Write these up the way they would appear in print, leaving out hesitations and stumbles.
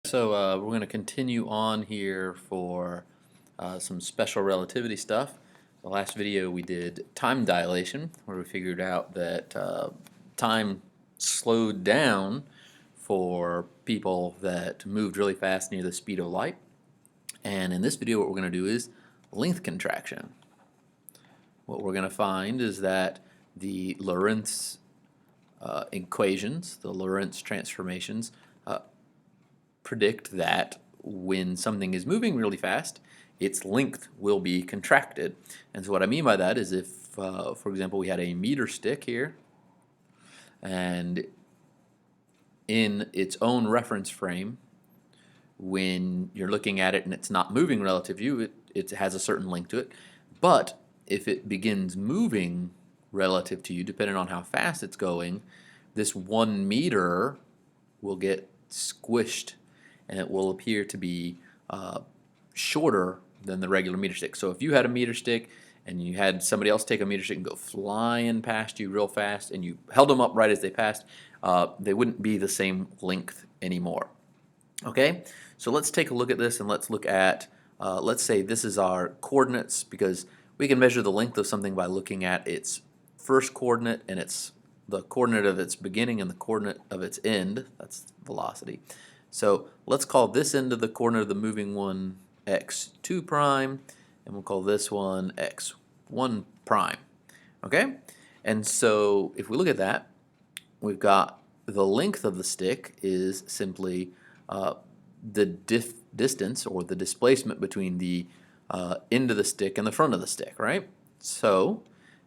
So we're going to continue on here for some special relativity stuff. The last video we did time dilation, where we figured out that time slowed down for people that moved really fast near the speed of light. And in this video what we're going to do is length contraction. What we're going to find is that the Lorentz equations, the Lorentz transformations, predict that when something is moving really fast, its length will be contracted. And so what I mean by that is if, for example, we had a meter stick here, and in its own reference frame, when you're looking at it and it's not moving relative to you, it has a certain length to it. But if it begins moving relative to you, depending on how fast it's going, this 1 meter will get squished and it will appear to be shorter than the regular meter stick. So if you had a meter stick and you had somebody else take a meter stick and go flying past you real fast and you held them up right as they passed, they wouldn't be the same length anymore. Okay, so let's take a look at this and let's look at, let's say this is our coordinates, because we can measure the length of something by looking at its first coordinate and the coordinate of its beginning and the coordinate of its end. That's velocity. So let's call this end of the coordinate of the moving one x2 prime, and we'll call this one x1 prime. Okay? And so if we look at that, we've got the length of the stick is simply the distance or the displacement between the end of the stick and the front of the stick, right? So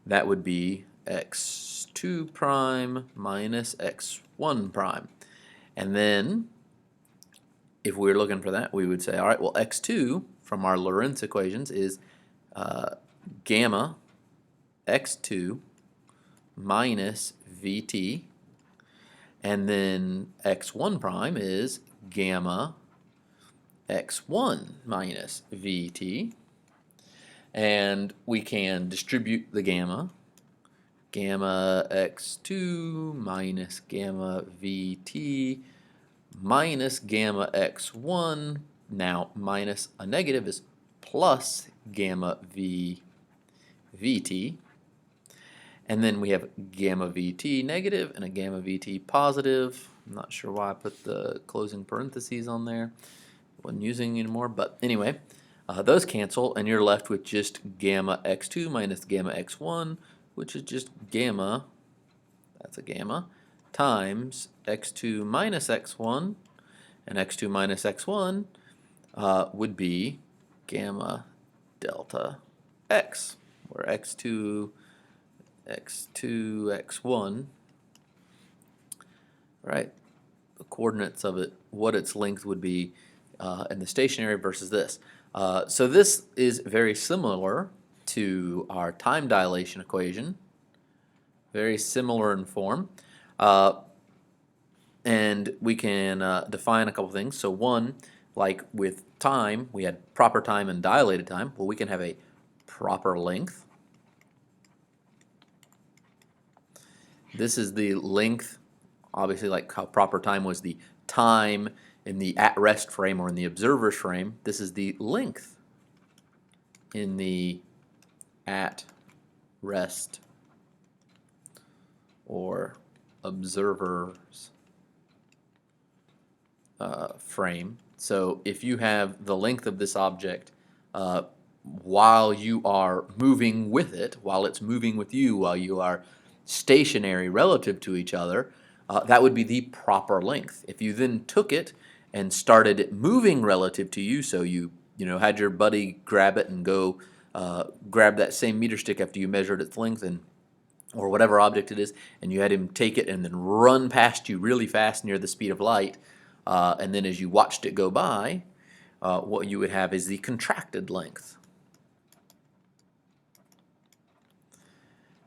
that would be x2 prime minus x1 prime. And then if we were looking for that, we would say, all right, well, x2 from our Lorentz equations is gamma x2 minus vt, and then x1 prime is gamma x1 minus vt, and we can distribute the gamma x2 minus gamma vt minus gamma x1. Now minus a negative is plus gamma vt, and then we have gamma vt negative and a gamma vt positive. I'm not sure why I put the closing parentheses on there. Wasn't using it anymore, but anyway, those cancel and you're left with just gamma x2 minus gamma x1, which is just gamma, that's a gamma, times x2 minus x1, and x2 minus x1 would be gamma delta x, where x2, x1, right, the coordinates of it, what its length would be in the stationary versus this. So this is very similar to our time dilation equation, very similar in form. And we can define a couple things. So one, like with time, we had proper time and dilated time. Well, we can have a proper length. This is the length, obviously, like how proper time was the time in the at-rest frame or in the observer's frame. This is the length in the at-rest or observer's frame. So if you have the length of this object while you are moving with it, while it's moving with you, while you are stationary relative to each other, that would be the proper length. If you then took it and started it moving relative to you, so you had your buddy grab it and go grab that same meter stick after you measured its length and or whatever object it is, and you had him take it and then run past you really fast near the speed of light, and then as you watched it go by, what you would have is the contracted length.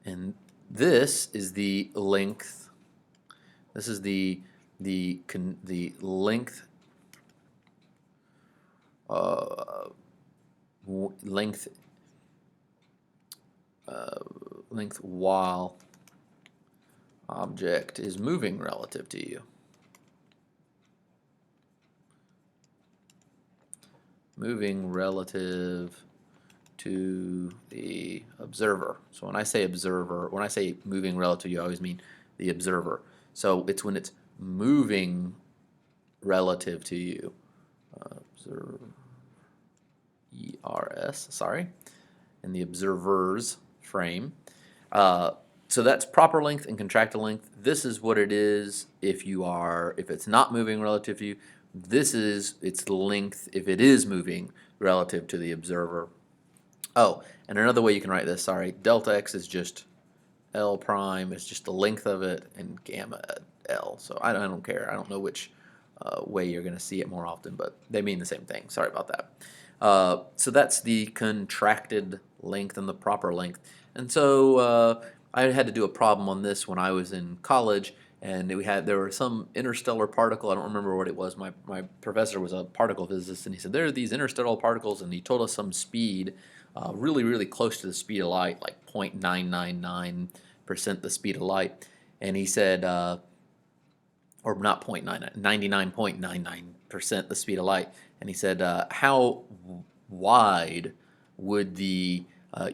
And this is the length. This is the length length while object is moving relative to you. moving relative to the observer. So when I say observer, when I say moving relative, you always mean the observer. So it's when it's moving relative to you. Observer, ERS, sorry, in the observer's frame. So that's proper length and contracted length. This is what it is if it's not moving relative to you. This is its length if it is moving relative to the observer. Oh, and another way you can write this, sorry, delta x is just L prime, it's just the length of it, and gamma L. So I don't care. I don't know which way you're going to see it more often, but they mean the same thing. Sorry about that. So that's the contracted length and the proper length. And so I had to do a problem on this when I was in college, and there was some interstellar particle. I don't remember what it was. My professor was a particle physicist, and he said there are these interstellar particles, and he told us some speed, really, really close to the speed of light, like 0.999% the speed of light. And he said, or not 0.99, 99.99% the speed of light. And he said, how wide would the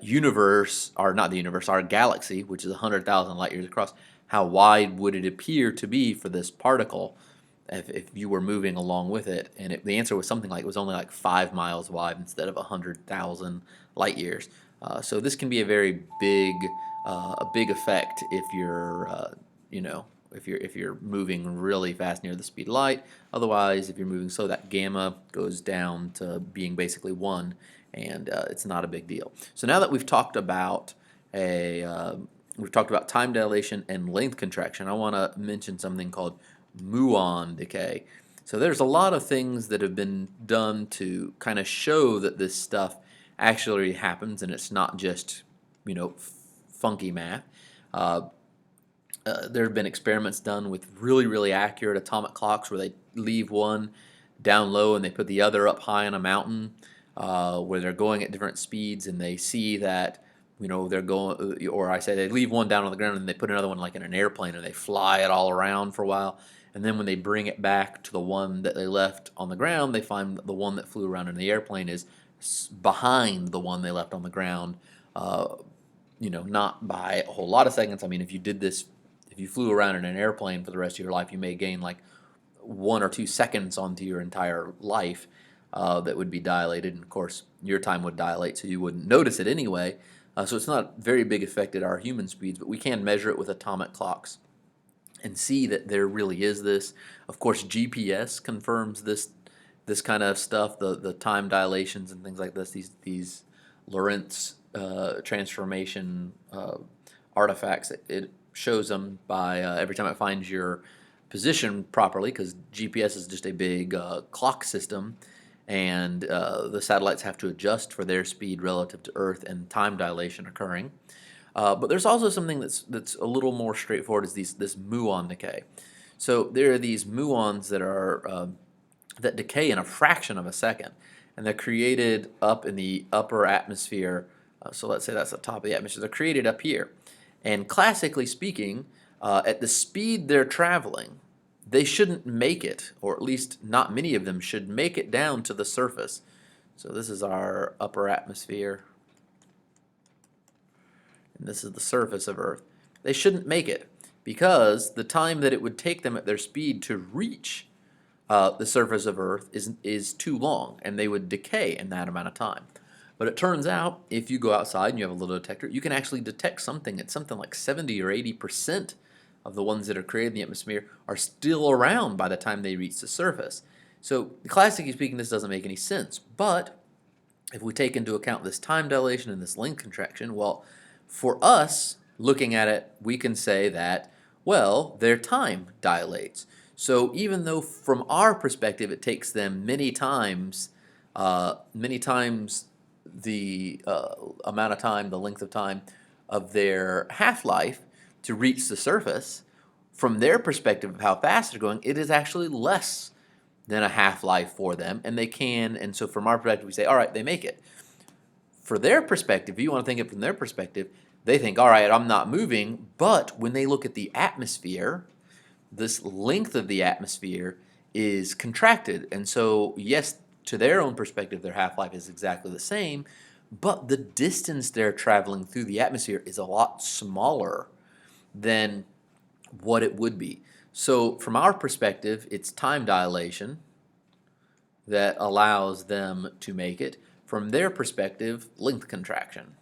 universe, or not the universe, our galaxy, which is 100,000 light years across, how wide would it appear to be for this particle if you were moving along with it? And the answer was something like it was only like 5 miles wide instead of 100,000 light years. So this can be a very big effect if you're if you're moving really fast near the speed of light. Otherwise, if you're moving slow, that gamma goes down to being basically 1, and it's not a big deal. So now that we've talked about time dilation and length contraction, I want to mention something called muon decay. So there's a lot of things that have been done to kind of show that this stuff actually happens, and it's not just funky math. There have been experiments done with really, really accurate atomic clocks where they leave one down low and they put the other up high on a mountain, where they're going at different speeds, and they see that they're going, or I say they leave one down on the ground and they put another one like in an airplane and they fly it all around for a while, and then when they bring it back to the one that they left on the ground, they find that the one that flew around in the airplane is behind the one they left on the ground. Not by a whole lot of seconds. I mean, if you flew around in an airplane for the rest of your life, you may gain like 1 or 2 seconds onto your entire life that would be dilated. And of course, your time would dilate, so you wouldn't notice it anyway. So it's not a very big effect at our human speeds, but we can measure it with atomic clocks and see that there really is this. Of course, GPS confirms this kind of stuff, the time dilations and things like this, these Lorentz transformation artifacts. It shows them by every time it finds your position properly, because GPS is just a big clock system, and the satellites have to adjust for their speed relative to Earth and time dilation occurring. But there's also something that's a little more straightforward, is this muon decay. So there are these muons that decay in a fraction of a second, and they're created up in the upper atmosphere. So let's say that's the top of the atmosphere. They're created up here. And classically speaking, at the speed they're traveling, they shouldn't make it, or at least not many of them should make it down to the surface. So this is our upper atmosphere, and this is the surface of Earth. They shouldn't make it, because the time that it would take them at their speed to reach the surface of Earth is too long, and they would decay in that amount of time. But it turns out, if you go outside and you have a little detector, you can actually detect something at something like 70 or 80% of the ones that are created in the atmosphere are still around by the time they reach the surface. So, classically speaking, this doesn't make any sense. But if we take into account this time dilation and this length contraction, well, for us, looking at it, we can say that, well, their time dilates. So even though from our perspective it takes them many times the amount of time, the length of time of their half-life to reach the surface, from their perspective of how fast they're going, it is actually less than a half-life for them, and so from our perspective we say, all right, they make it. For their perspective, if you want to think it from their perspective, they think, all right, I'm not moving, but when they look at the atmosphere, this length of the atmosphere is contracted, and so yes, to their own perspective, their half-life is exactly the same, but the distance they're traveling through the atmosphere is a lot smaller than what it would be. So from our perspective, it's time dilation that allows them to make it. From their perspective, length contraction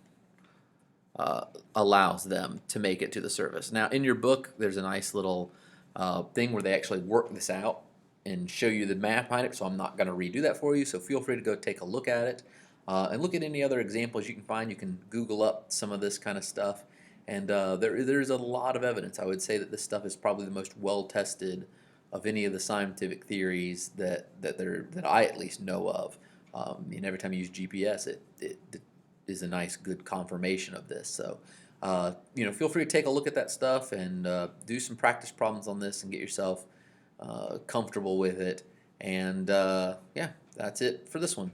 allows them to make it to the surface. Now, in your book, there's a nice little thing where they actually work this out and show you the math behind it, so I'm not going to redo that for you, so feel free to go take a look at it. And look at any other examples you can find. You can Google up some of this kind of stuff. And there's a lot of evidence. I would say that this stuff is probably the most well-tested of any of the scientific theories that I at least know of. And every time you use GPS, it is a nice, good confirmation of this. So, feel free to take a look at that stuff and do some practice problems on this and get yourself comfortable with it. And yeah, that's it for this one.